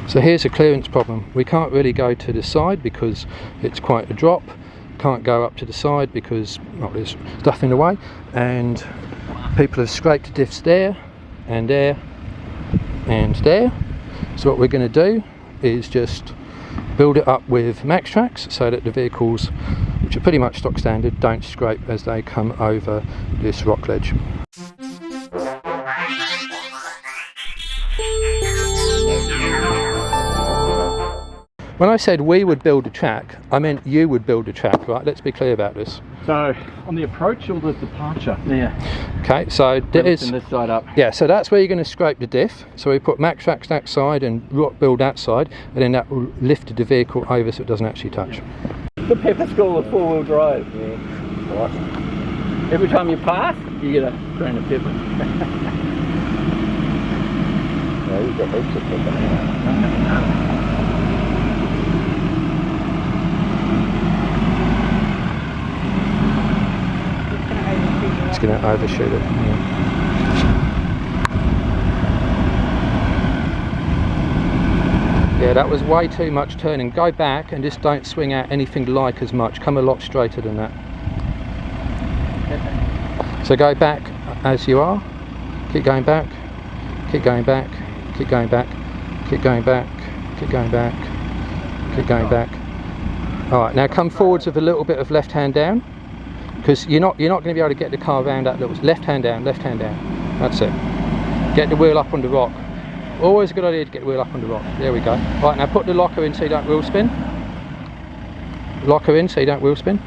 So here's a clearance problem. We can't really go to the side because it's quite a drop. Can't go up to the side because, well, there's stuff in the way, and people have scraped the diffs there and there and there. So what we're going to do is just build it up with Maxtrax so that the vehicles, which are pretty much stock standard, don't scrape as they come over this rock ledge. When I said we would build a track, I meant you would build a track, right? Let's be clear about this. So, on the approach or the departure? Yeah. Okay, so this side up. Yeah, so that's where you're going to scrape the diff. So we put Maxtrax that side and rock build that side, and then that will lift the vehicle over so it doesn't actually touch. The pepper school of four-wheel drive. Yeah. Right. Every time you pass, you get a grain of pepper. Yeah, you've got heaps of pepper. It's going to overshoot it. Yeah, that was way too much turning. Go back and just don't swing out anything like as much. Come a lot straighter than that. So go back as you are. Keep going back. Keep going back. Keep going back. Keep going back. Keep going back. Keep going back. All right, now come forwards with a little bit of left hand down, because you're not going to be able to get the car around that little. Left hand down, left hand down. That's it. Get the wheel up on the rock. Always a good idea to get the wheel up on the rock. There we go. Right, now put the locker in so you don't wheel spin. Locker in so you don't wheel spin.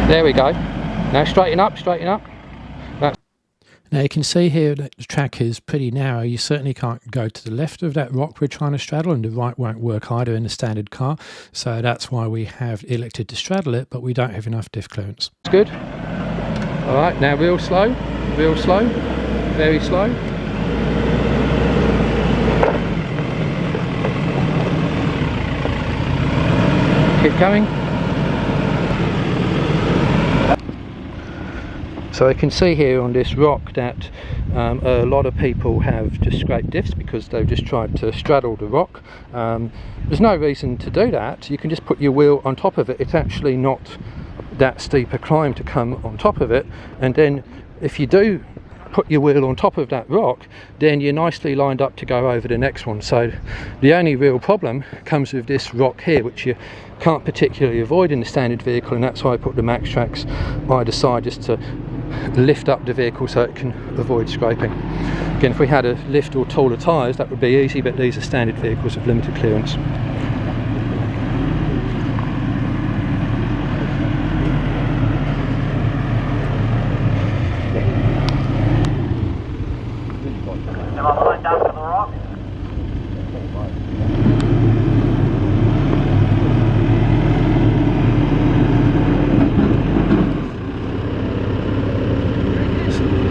There we go. Now straighten up, straighten up. Now you can see here that the track is pretty narrow. You certainly can't go to the left of that rock we're trying to straddle, and the right won't work either in a standard car. So that's why we have elected to straddle it, but we don't have enough diff clearance. It's good. All right, now real slow, very slow. Keep going. So I can see here on this rock that a lot of people have just scraped diffs because they've just tried to straddle the rock. There's no reason to do that. You can just put your wheel on top of it. It's actually not that steep a climb to come on top of it, and then if you do put your wheel on top of that rock, then you're nicely lined up to go over the next one. So the only real problem comes with this rock here, which you can't particularly avoid in the standard vehicle, and that's why I put the Maxtrax either side, just to lift up the vehicle so it can avoid scraping. Again, if we had a lift or taller tyres, that would be easy, but these are standard vehicles with limited clearance. Am I lined up for the rock?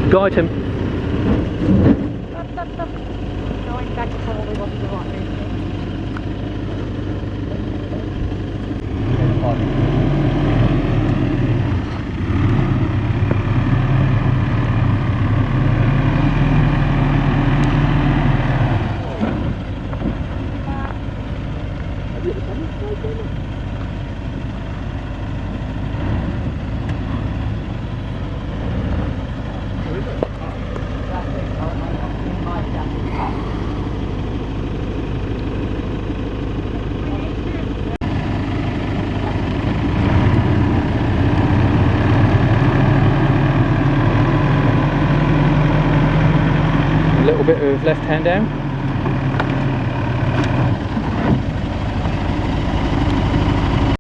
Guide him. Going back probably wasn't the right move. A little bit of left hand down.